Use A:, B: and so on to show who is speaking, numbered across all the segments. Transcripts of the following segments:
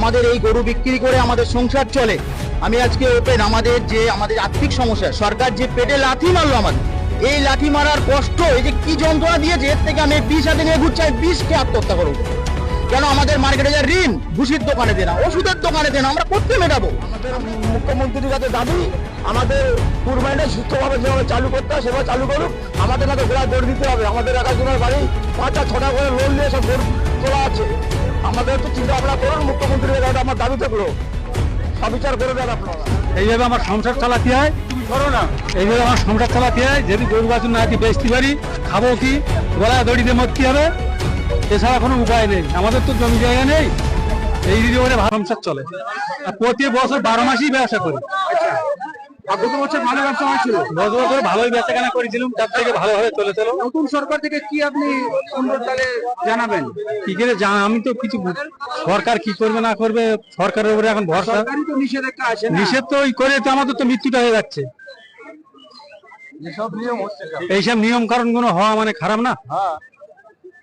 A: আমাদের এই গরু বিক্রি করে আমাদের সংসার চলে। আমি আজকে ওপেন আমাদের আর্থিক সমস্যা, সরকার যে পেটে লাথি মারলো আমাদের, এই লাথি মারার কষ্ট, এই যে কি যন্ত্রণা দিয়েছে, এর থেকে আমি বিষ হাতে নিয়ে ঘুরছি, বিষ খেয়ে আত্মহত্যা করবো। কেন আমাদের মার্কেটে যা ঋণ, ভুষির দোকানে দেনা, ওষুধের দোকানে দেনা, আমরা করতে মেটাবো? আমাদের মুখ্যমন্ত্রীর কাছে দাবি, আমাদের কুরবানিটা সুস্থভাবে যেভাবে চালু করতে হয় সেভাবে চালু করুক। আমাদের কাছে ঘোড়া দৌড় দিতে হবে। আমাদের একাজনের বাড়ি 5-6টা করে লোন নিয়ে সব গরু তোলা আছে। আমাদের তো চিন্তা ভাবনা করুন, মুখ্যমন্ত্রীর কাছে আমার দাবি থাকলো, সবিচার করে দেন আপনারা।
B: এইভাবে আমার সংসার চালাতে হয়, এইভাবে আমার সংসার চালাতে হয়। যদি গরু বাছুর না কি বেচতে পারি, খাবো কি, গলা দড়িতে মরতে হবে, এছাড়া কোনো উপায় নেই। আমাদের তো জমি জায়গা নেই, এই দিদি করে সংসার চলে। আর প্রতি বছর 12 মাসই ব্যবসা করি।
C: গত বছর ভালো ব্যবসা হয়েছিল,
B: গত বছর ভালোই বেচা কেনা করেছিলাম, তার থেকে ভালোভাবে চলে চলো।
C: নতুন সরকার থেকে কি আপনি সুন্দর তাহলে জানাবেন?
B: কি করে আমি তো কিছু, সরকার কি করবে না করবে সরকারের উপরে এখন ভরসা।
C: সরকারই তো নিষেধাজ্ঞা আছে না?
B: নিষেধ তো ওই করে তো আমাদের তো মৃত্যুটা হয়ে যাচ্ছে।
C: যেসব নিয়ম হচ্ছে
B: এইসব নিয়ম কারণ গুলো হওয়া মানে খারাপ না?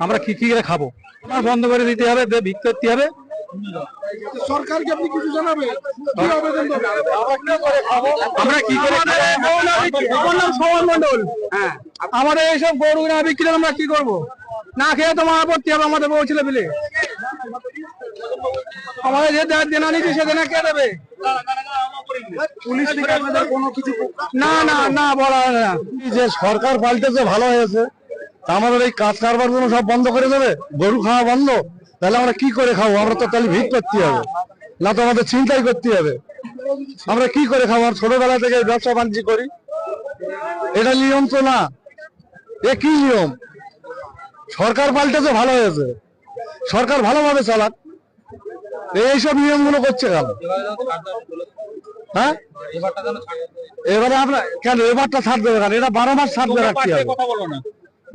B: আমরা কি করে খাবো? আমার বন্ধ করে দিতে হবে, ভিক্ষা করতে হবে।
C: সরকারকে আপনি কিছু জানাবেন, কি আবেদন করবেন?
B: আমরা কি করে
C: সমান মন্ডল,
B: হ্যাঁ,
C: আমাদের এইসব গরু না বিক্রি হলে আমরা কি করবো? না খেয়ে তো মারা পড়তে হবে আমাদের বউ ছেলে মিলে। আমাদের যে দেনা নিচ্ছে সে দেনা কে দেবে? পুলিশ থেকে আমাদের কোনো কিছু না না না বলা হয় না।
D: যে সরকার পাল্টেছে ভালো হয়েছে, তা আমাদের এই কাজ কারবার গুলো সব বন্ধ করে দেবে, গরু খাওয়া বন্ধ, তাহলে আমরা কি করে খাবো? আমরা তো তাহলে ভিড় করতে হবে, না তো আমাদের চিন্তাই করতে হবে। আমরা কি করে খাবো? আর ছোটবেলা থেকে ব্যবসা বাণিজ্য করি, এটা নিয়ম তো না। এ কি নিয়ম? সরকার পাল্টেছে ভালো হয়েছে, সরকার ভালোভাবে চালাক, এইসব নিয়ম গুলো করছে কেন? হ্যাঁ, এবারে আমরা কেন এবারটা ছাড় দেবে কেন? এটা 12 মাস ছাড় দিয়ে রাখতে হবে,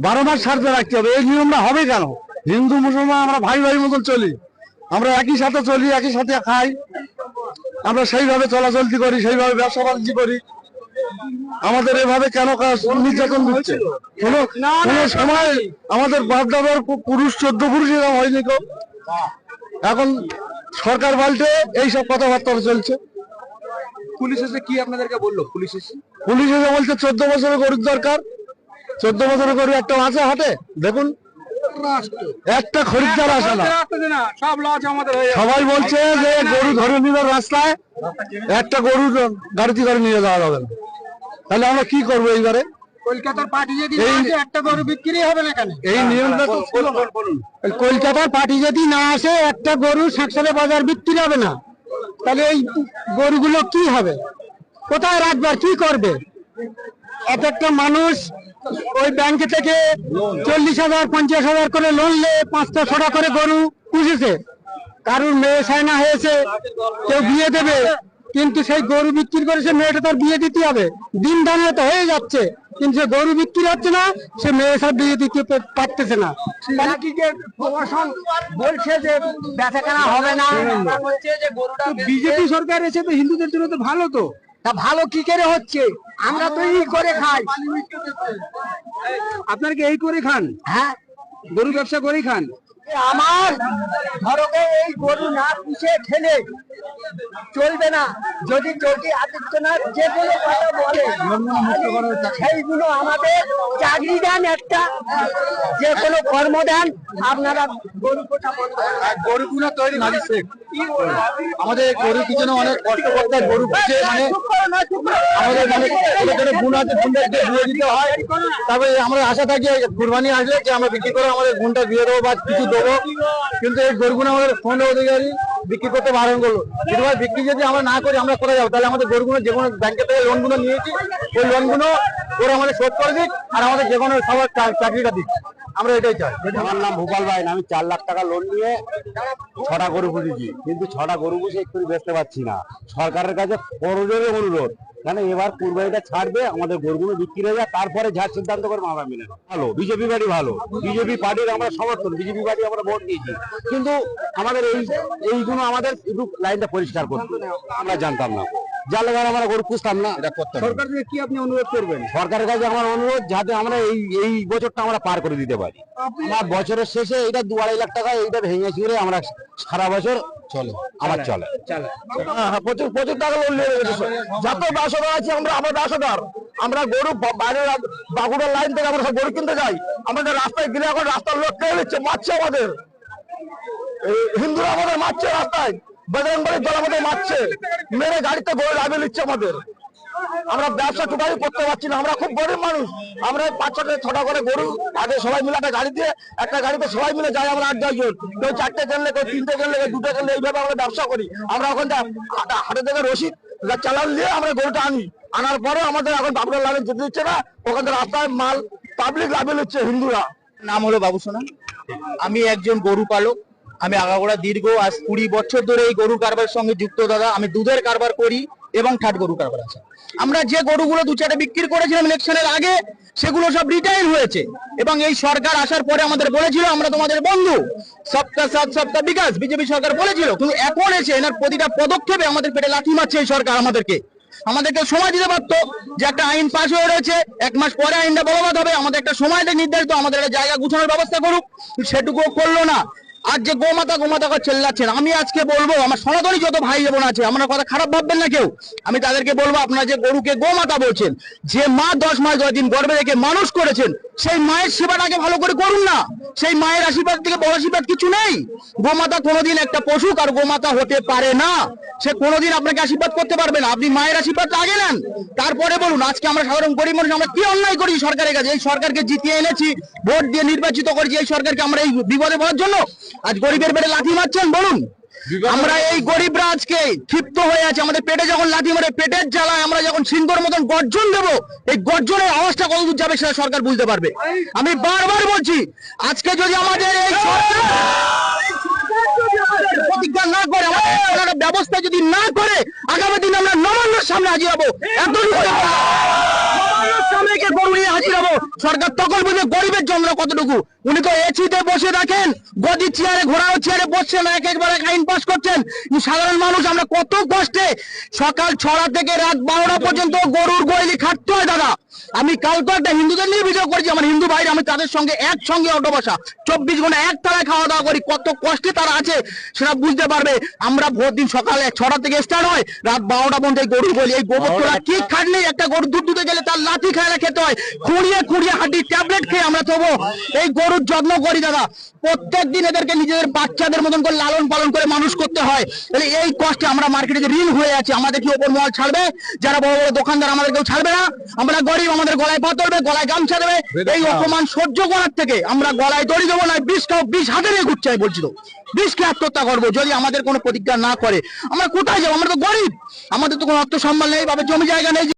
D: 12 মাস ছাড় দিয়ে রাখতে হবে। এই নিয়মটা হবে কেন? হিন্দু মুসলমান আমরা ভাই ভাই মতন চলি, আমরা একই সাথে চলি, একই সাথে খাই, আমরা সেইভাবে চলাচলতি করি, সেইভাবে ব্যবসা বাণিজ্য করি। আমাদের এভাবে কেন নির্যাতন দিচ্ছে? কোনো সময় আমাদের বাপ দাদার পুরুষ 14 পুরুষ এরকম হয়নি তো। এখন সরকার পাল্টে এইসব কথাবার্তা চলছে।
C: পুলিশ এসে কি আপনাদেরকে বললো? পুলিশ এসে
D: বলছে 14 বছরের গরুর দরকার। 14 বছরের গরু একটা আছে হাটে, দেখুন একটা খরিদ্দার আসে না।
C: সব লস আমাদের হয়ে যাবে।
D: সবাই বলছে যে গরু ধরে নিল রাস্তায়, একটা গরু গাড়িতে করে নিয়ে যাওয়া যাবে না। তাহলে আমরা কি করবো এইবারে?
C: কলকাতার পার্টি যদি না আসে একটা গরু বিক্রি হবে না কেন?
D: এই নিয়মটা তো
C: কলকাতার পার্টি যদি না আসে একটা গরু সাকসালে বাজার বিক্রি হবে না, তাহলে এই গরুগুলো কি হবে? কোথায় রাখবে, কি করবে? এক একটা মানুষ ওই ব্যাংক থেকে 40,000 50,000 করে লোন নিয়ে 5টা 6টা করে গরু পুষেছে। কারুর মেয়ে সায়না হয়েছে, কেউ বিয়ে দেবে, কিন্তু সেই গরু বিক্রি করে সে মেয়েটা তার বিয়ে দিতে হবে। দিন দানে তো হয়ে যাচ্ছে, কিন্তু সে গরু বিক্রি হচ্ছে না, সে মেয়ে সব বিয়ে দিতে পারতেছে না। তাহলে কি যে প্রশাসন বলছে যে বেচাকেনা হবে না, বিজেপি সরকার এসে তো হিন্দুদের জন্য তো ভালো, তো তা ভালো কি করে হচ্ছে? আমরা তো এই করে খাই। আপনার কি এই করে খান? হ্যাঁ, গরু ব্যবসা করেই খান। আমার ধরো এই গরু না পুষে খেলে চলবে না। যদি যোগী আদিত্যনাথ যে কোনো কথা বলে সেইগুলো আমাদের চাকরি দেন, একটা যে কোনো কর্ম দেন, আপনারা গরু পোষা বন্ধ করেন।
D: গরুগুলো তৈরি আমাদের গরুর পিছনে অনেক কষ্ট করতে হয়, গরু পুষে মানে আমাদের মানে গুণ আছে, গুণটাকে দিয়ে দিতে হয়। তবে আমরা আশা থাকি কুরবানি আসলে যে আমরা বিক্রি করে আমাদের গুণটা দিয়ে দেবো বা কিছু দেবো, কিন্তু এই গরুগুলো আমাদের ফোন অধিকারী বিক্রি করতে বারণ করলো। কিন্তু বিক্রি যদি আমরা না করি আমরা করে যাবো, তাহলে আমাদের গরুগুলো যে কোনো ব্যাংকের থেকে লোনগুলো নিয়েছি, ওই লোনগুলো ওরা আমাদের শোধ করে দিক, আর আমাদের যে কোনো সবার চাকরিটা দিক, আমরা এটাই চাই।
E: আমার নাম ভোপাল ভাই, আমি 4 লাখ টাকা লোন নিয়ে 6টা গরু পুষেছি, কিন্তু 6টা গরু পুষে একটু বেচতে পারছি না। সরকারের কাছে করজোরে অনুরোধ, কেন এবার কুরবানিটা ছাড়বে, আমাদের গরুগুলো বিক্রি হয়ে যায়, তারপরে যা সিদ্ধান্ত করবো আমরা মেনে নেব। ভালো বিজেপি পার্টি, ভালো বিজেপি পার্টির আমরা সমর্থন, বিজেপি পার্টি আমরা ভোট দিয়েছি, কিন্তু আমাদের এইগুলো আমাদের একটু লাইনটা পরিষ্কার করতে আমরা জানতাম না। যার লেগে আমরা গরু পুষতাম না।
A: এটা করতে হবে।
C: সরকার থেকে কি আপনি অনুরোধ করবেন?
E: সরকারের কাছে আমার অনুরোধ যাতে আমরা এই বছরটা আমরা পার করে দিতে পারি। আমার বছরের শেষে এটা 2-2.5 লাখ টাকা এইটা ভেঙে চুরে আমরা সারা বছর
A: চলে
E: আমার চলে।
D: প্রচুর প্রচুর টাকা লোন নিয়ে গেছে। যত ব্যবসাদার আছে আমরা ব্যবসাদার, আমরা গরু বাইরের বাঁকুড়ার লাইন থেকে আমরা সব গরু কিনতে যাই, আমাদের রাস্তায় গেলে এখন রাস্তার লোক কেড়ে নিচ্ছে, মারছে আমাদের। হিন্দুরা আমাদের মারছে রাস্তায়, বজরংবলীর দল আমাদের মারছে, মেরে গাড়িতে গরু লাগিয়ে নিচ্ছে আমাদের। আমরা ব্যবসা টোটালি করতে পারছি না, আমরা খুব গরিব মানুষ। আমরা 5-6টা করে গরু আগে সবাই মিলে একটা গাড়ি দিয়ে, একটা গাড়িতে সবাই মিলে যাই আমরা 8-10 জন, কেউ 4টে কিনলে, কেউ 3টে কিনলে, কেউ 2টে কিনলে, এইভাবে আমরা ব্যবসা করি। আমরা ওখান হাটে থেকে রসিদ চালান দিয়ে আমরা গরুটা আনার পরে আমাদের এখন বাবুরা লাইনে যেতে দিচ্ছে না, ওখান থেকে রাস্তায় মাল পাবলিক লাভিয়ে নিচ্ছে হিন্দুরা।
A: নাম হলো বাবু সোনা, আমি একজন গরু পালক। আমি আগাগোড়া দীর্ঘ আজ 20 বছর ধরে এই গরুর কারবারের সঙ্গে যুক্ত দাদা। আমি দুধের কারবার করি এবং ঠাট গরু কারবার আছে। আমরা যে গরুগুলো 2-4টে বিক্রি করেছিলাম ইলেকশনের আগে, সেগুলো সব রিটাইল হয়েছে এবং এই সরকার আসার পরে আমাদের বলেছিল আমরা তোমাদের বন্ধু, সবকা সাথ সবকা বিকাশ, বিজেপি সরকার বলেছিল। কিন্তু এখন এসে এনার প্রতিটা পদক্ষেপে আমাদের পেটে লাথি মারছে এই সরকার। আমাদেরকে সময় দিতে পারতো, যে একটা আইন পাস হয়ে রয়েছে, 1 মাস পরে আইনটা বলবৎ হবে, আমাদের একটা সময় নির্ধারিত, আমাদের একটা জায়গা গুছানোর ব্যবস্থা করুক, সেটুকুও করলো না। আর যে গোমাতা করে চেল্লাচ্ছেন, আমি আজকে বলবো আমার সনাতনী যত ভাই বোন আছে, আমার কথা খারাপ ভাববেন না কেউ, আমি তাদেরকে বলবো আপনারা যে গরুকে গোমাতা বলছেন, যে মা 10 মাস 10 দিন গর্ভে রেখে মানুষ করেছেন, সেই মায়ের সেবাটাকে ভালো করে করুন না। সেই মায়ের আশীর্বাদ থেকে বড় আশীর্বাদ কিছু নেই। গোমাতা কোনোদিন একটা পশু আর গোমাতা হতে পারে না, সে কোনোদিন আপনাকে আশীর্বাদ করতে পারবে না। আপনি মায়ের আশীর্বাদটা আগে নেন, তারপরে বলুন। আজকে আমরা সাধারণ গরিব মানুষ, আমরা কি অন্যায় করি সরকারের কাছে? এই সরকারকে জিতিয়ে এনেছি, ভোট দিয়ে নির্বাচিত করেছি, এই সরকারকে আমরা এই বিপদে পড়ার জন্য আজ গরিবের পেটে লাথি মারছেন? বলুন, আমরা এই গরিবরা আজকে ক্ষিপ্ত হয়ে আছে। আমাদের পেটে যখন লাথি মারে, পেটের জ্বালায় আমরা যখন সিংহর মতন গর্জন দেবো, এই গর্জনের আওয়াজটা কতদূর যাবে সেটা সরকার বুঝতে পারবে। আমি বারবার বলছি, আজকে যদি আমাদের এই প্রতিজ্ঞা না করে, আমাদের ব্যবস্থা যদি না করে, আগামী দিন আমরা নবান্নর সামনে হাজির হবো। গরু নিয়ে হাজির হবো। সরকার তখন বুঝবে গরিবের জন্য কতটুকু। উনি তো এসিতে বসে থাকেন, গদি চেয়ারে, ঘোড়াও চেয়ারে বসছেন, একবার আইন পাস করছেন। সাধারণ মানুষ আমরা কত কষ্টে সকাল 6টা থেকে রাত 12টা পর্যন্ত গরুর গোয়ালি খাটতে হয় দাদা। আমি কালকে একটা হিন্দুদের নিয়ে ভিডিও করেছি, আমার হিন্দু ভাইরা, আমি তাদের সঙ্গে একসঙ্গে অটো বসা 24 ঘন্টা এক তালায় খাওয়া দাওয়া করি, কত কষ্টে তারা আছে সেটা বুঝতে পারবে। আমরা ভোর দিন সকালে 6টা থেকে স্টার্ট হয়, রাত 12টা পর্যন্ত এই গরু বলি। এই গোবর তোলা কি খাটলে একটা গরু দুধ দুধে গেলে তার লাঠি খায়লা খেতে হয়, খুঁড়িয়ে হাঁটি ট্যাবলেট খেয়ে আমরা তবু এই গরুর যত্ন করি দাদা। প্রত্যেক দিন এদেরকে নিজেদের বাচ্চাদের মতন করে লালন পালন করে মানুষ করতে হয়। তাহলে এই কষ্টে আমরা মার্কেটে যে ঋণ হয়ে আছে, আমাদের কি ওপর মহল ছাড়বে? যারা বড় বড় দোকানদার আমাদের কেউ ছাড়বে না? আমরা গরিব, আমাদের গলায় পা তুলবে, গলায় গামছা দেবে। এই অপমান সহ্য করার থেকে আমরা গলায় দড়ি দেবো না, বিষ হাতে নিয়ে ঘুরছে। বলছি তো বিষকে আত্মহত্যা করবো যদি আমাদের কোনো প্রতিজ্ঞা না করে। আমরা কোথায় যাবো? আমরা তো গরিব, আমাদের তো কোনো অর্থ সম্মান নেই, জমি জায়গা নেই।